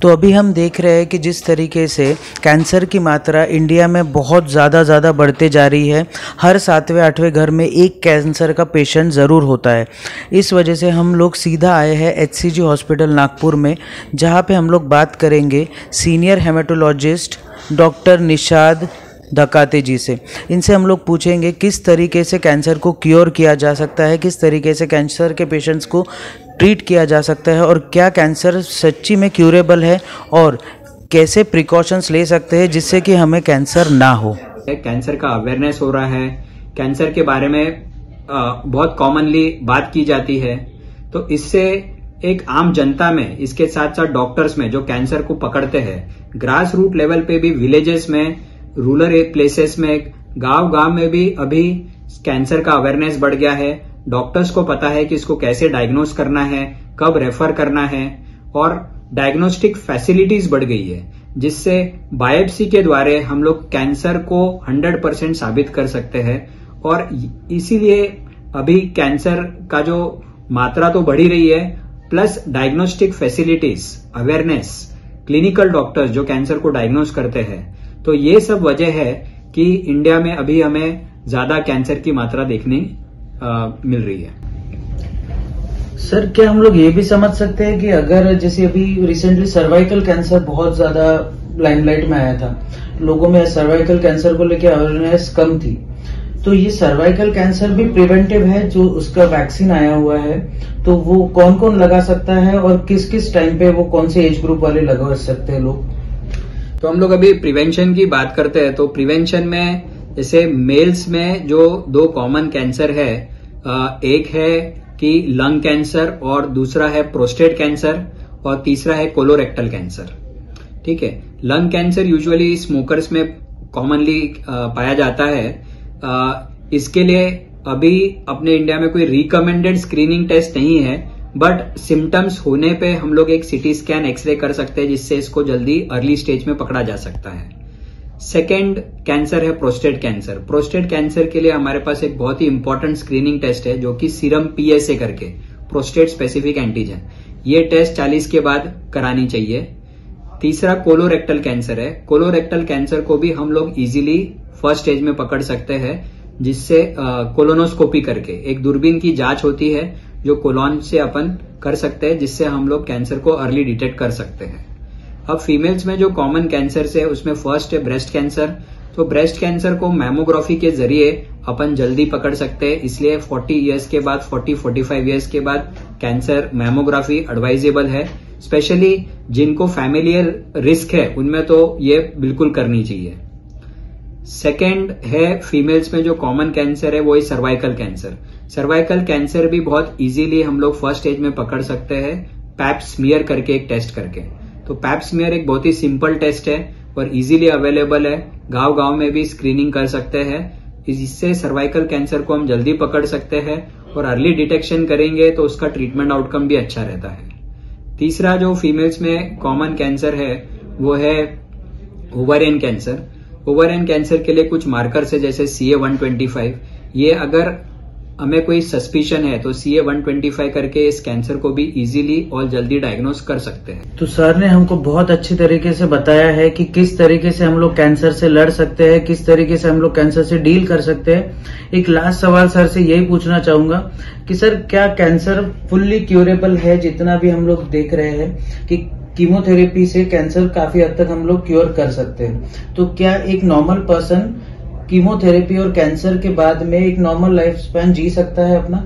तो अभी हम देख रहे हैं कि जिस तरीके से कैंसर की मात्रा इंडिया में बहुत ज़्यादा बढ़ते जा रही है। हर 7वें 8वें घर में एक कैंसर का पेशेंट ज़रूर होता है। इस वजह से हम लोग सीधा आए हैं HCG हॉस्पिटल नागपुर में, जहां पे हम लोग बात करेंगे senior haematologist doctor Nishad Dhakate ji से। इनसे हम लोग पूछेंगे किस तरीके से कैंसर को क्योर किया जा सकता है, किस तरीके से कैंसर के पेशेंट्स को ट्रीट किया जा सकता है और क्या कैंसर सच्ची में क्यूरेबल है और कैसे प्रिकॉशंस ले सकते हैं जिससे कि हमें कैंसर ना हो। कैंसर का अवेयरनेस हो रहा है, कैंसर के बारे में बहुत कॉमनली बात की जाती है, तो इससे एक आम जनता में, इसके साथ साथ डॉक्टर्स में जो कैंसर को पकड़ते हैं, ग्रास रूट लेवल पे भी, विलेजेस में, रूरल प्लेसेस में, गांव में भी अभी कैंसर का अवेयरनेस बढ़ गया है। डॉक्टर्स को पता है कि इसको कैसे डायग्नोस करना है, कब रेफर करना है, और डायग्नोस्टिक फैसिलिटीज बढ़ गई है, जिससे बायोप्सी के द्वारा हम लोग कैंसर को 100% साबित कर सकते हैं। और इसीलिए अभी कैंसर का जो मात्रा तो बढ़ी रही है, plus diagnostic facilities, awareness, clinical doctors जो कैंसर को डायग्नोस करते हैं, तो ये सब वजह है कि इंडिया में अभी हमें ज्यादा कैंसर की मात्रा देखने मिल रही है। सर, क्या हम लोग ये भी समझ सकते हैं कि अगर जैसे अभी रिसेंटली सर्वाइकल कैंसर बहुत ज्यादा लाइमलाइट में आया था, लोगों में सर्वाइकल कैंसर को लेकर अवेयरनेस कम थी, तो ये सर्वाइकल कैंसर भी प्रिवेंटिव है, जो उसका वैक्सीन आया हुआ है, तो वो कौन कौन लगा सकता है और किस किस टाइम पे वो कौन से एज ग्रुप वाले लगा सकते हैं लोग? तो हम लोग अभी प्रिवेंशन की बात करते हैं, तो प्रिवेंशन में जैसे मेल्स में जो 2 कॉमन कैंसर है, एक है कि लंग कैंसर और दूसरा है प्रोस्टेट कैंसर और तीसरा है कोलोरेक्टल कैंसर। ठीक है, लंग कैंसर यूजुअली स्मोकर्स में कॉमनली पाया जाता है। इसके लिए अभी अपने इंडिया में कोई रिकमेंडेड स्क्रीनिंग टेस्ट नहीं है, बट सिम्टम्स होने पे हम लोग एक सिटी स्कैन, एक्सरे कर सकते हैं, जिससे इसको जल्दी अर्ली स्टेज में पकड़ा जा सकता है। सेकेंड कैंसर है प्रोस्टेट कैंसर। प्रोस्टेट कैंसर के लिए हमारे पास एक बहुत ही इंपॉर्टेंट स्क्रीनिंग टेस्ट है, जो कि सीरम PSA करके, प्रोस्टेट स्पेसिफिक एंटीजन, ये टेस्ट 40 के बाद करानी चाहिए। तीसरा कोलोरेक्टल कैंसर है। कोलोरेक्टल कैंसर को भी हम लोग इजीली फर्स्ट स्टेज में पकड़ सकते हैं, जिससे कोलोनोस्कोपी करके एक दूरबीन की जांच होती है जो कोलोन से अपन कर सकते हैं, जिससे हम लोग कैंसर को अर्ली डिटेक्ट कर सकते हैं। अब फीमेल्स में जो कॉमन कैंसर है, उसमें फर्स्ट है ब्रेस्ट कैंसर। तो ब्रेस्ट कैंसर को मैमोग्राफी के जरिए अपन जल्दी पकड़ सकते हैं, इसलिए 40 इयर्स के बाद, 40-45 इयर्स के बाद कैंसर मैमोग्राफी एडवाइजेबल है। स्पेशली जिनको फैमिलियर रिस्क है, उनमें तो ये बिल्कुल करनी चाहिए। सेकेंड है फीमेल्स में जो कॉमन कैंसर है, वो है सर्वाइकल कैंसर। सर्वाइकल कैंसर भी बहुत इजीली हम लोग फर्स्ट स्टेज में पकड़ सकते हैं, पैप स्मीयर करके, एक टेस्ट करके। तो पैप स्मीयर एक बहुत ही सिंपल टेस्ट है और इजीली अवेलेबल है, गांव में भी स्क्रीनिंग कर सकते हैं। इससे सर्वाइकल कैंसर को हम जल्दी पकड़ सकते हैं और अर्ली डिटेक्शन करेंगे तो उसका ट्रीटमेंट आउटकम भी अच्छा रहता है। तीसरा जो फीमेल्स में कॉमन कैंसर है, वो है ओवरियन कैंसर। ओवरियन कैंसर के लिए कुछ मार्कर्स है, जैसे CA-125। ये अगर हमें कोई सस्पिशन है तो CA-125 करके इस कैंसर को भी इजीली और जल्दी डायग्नोस कर सकते हैं। तो सर ने हमको बहुत अच्छी तरीके से बताया है कि किस तरीके से हम लोग कैंसर से लड़ सकते हैं, किस तरीके से हम लोग कैंसर से डील कर सकते हैं। एक लास्ट सवाल सर से यही पूछना चाहूंगा कि सर, क्या कैंसर फुल्ली क्यूरेबल है? जितना भी हम लोग देख रहे हैं कि कीमोथेरेपी से कैंसर काफी हद तक हम लोग क्योर कर सकते हैं, तो क्या एक नॉर्मल पर्सन कीमोथेरेपी और कैंसर के बाद में एक नॉर्मल लाइफ स्पैन जी सकता है अपना?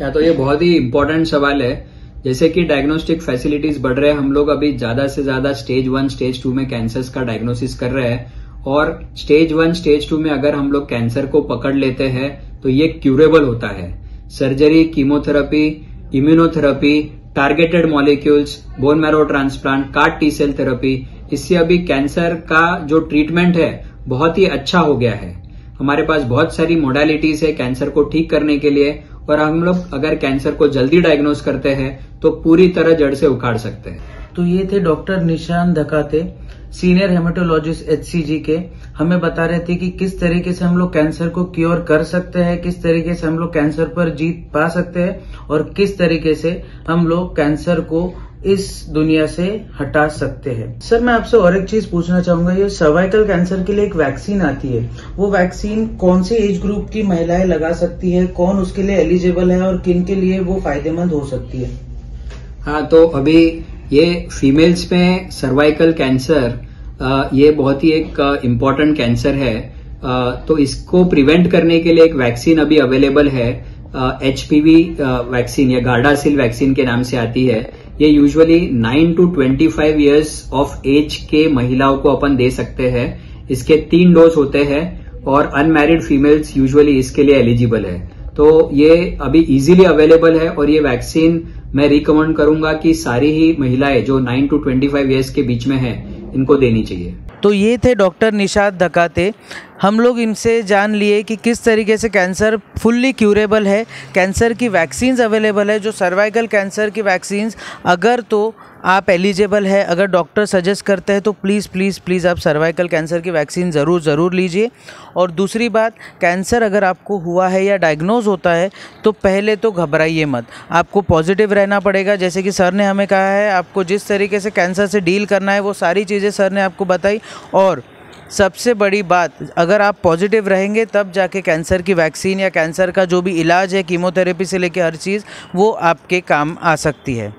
या तो ये बहुत ही इंपॉर्टेंट सवाल है। जैसे कि डायग्नोस्टिक फैसिलिटीज बढ़ रहे हैं, हम लोग अभी ज्यादा से ज्यादा स्टेज 1, स्टेज 2 में कैंसर्स का डायग्नोसिस कर रहे हैं, और स्टेज 1, स्टेज 2 में अगर हम लोग कैंसर को पकड़ लेते हैं तो ये क्यूरेबल होता है। Surgery, chemotherapy, immunotherapy, targeted molecules, bone marrow transplant, CAR T-cell therapy, इससे अभी कैंसर का जो ट्रीटमेंट है बहुत ही अच्छा हो गया है। हमारे पास बहुत सारी मोडालिटीज है कैंसर को ठीक करने के लिए, और हम लोग अगर कैंसर को जल्दी डायग्नोस करते हैं तो पूरी तरह जड़ से उखाड़ सकते हैं। तो ये थे doctor Nishad Dhakate, senior haematologist HCG के। हमें बता रहे थे कि किस तरीके से हम लोग कैंसर को क्योर कर सकते हैं, किस तरीके से हम लोग कैंसर पर जीत पा सकते हैं और किस तरीके से हम लोग कैंसर को इस दुनिया से हटा सकते हैं। सर मैं आपसे और एक चीज पूछना चाहूंगा, ये सर्वाइकल कैंसर के लिए एक वैक्सीन आती है, वो वैक्सीन कौन से एज ग्रुप की महिलाएं लगा सकती है, कौन उसके लिए एलिजिबल है और किन के लिए वो फायदेमंद हो सकती है? हाँ, तो अभी ये फीमेल्स में सर्वाइकल कैंसर ये बहुत ही एक इम्पॉर्टेंट कैंसर है। तो इसको प्रिवेंट करने के लिए एक वैक्सीन अभी अवेलेबल है, HPV वैक्सीन या गार्डासिल वैक्सीन के नाम से आती है। ये usually 9 to 25 years of age के महिलाओं को अपन दे सकते हैं। इसके 3 डोज होते हैं और अनमैरिड फीमेल्स यूजुअली इसके लिए एलिजिबल है। तो ये अभी इजीली अवेलेबल है और ये वैक्सीन मैं रिकमेंड करूंगा कि सारी ही महिलाएं जो 9 to 25 इयर्स के बीच में हैं इनको देनी चाहिए। तो ये थे डॉक्टर निशात धकाते। हम लोग इनसे जान लिए कि किस तरीके से कैंसर फुल्ली क्यूरेबल है, कैंसर की वैक्सीन्स अवेलेबल है, जो सर्वाइकल कैंसर की वैक्सीन्स अगर तो आप एलिजिबल है, अगर डॉक्टर सजेस्ट करते हैं तो प्लीज़ प्लीज़ प्लीज़ आप सर्वाइकल कैंसर की वैक्सीन ज़रूर लीजिए। और दूसरी बात, कैंसर अगर आपको हुआ है या डायग्नोज होता है तो पहले तो घबराइए मत, आपको पॉजिटिव रहना पड़ेगा। जैसे कि सर ने हमें कहा है, आपको जिस तरीके से कैंसर से डील करना है वो सारी चीज़ें सर ने आपको बताई। और सबसे बड़ी बात, अगर आप पॉजिटिव रहेंगे तब जाके कैंसर की वैक्सीन या कैंसर का जो भी इलाज है, कीमोथेरेपी से लेकर हर चीज़, वो आपके काम आ सकती है।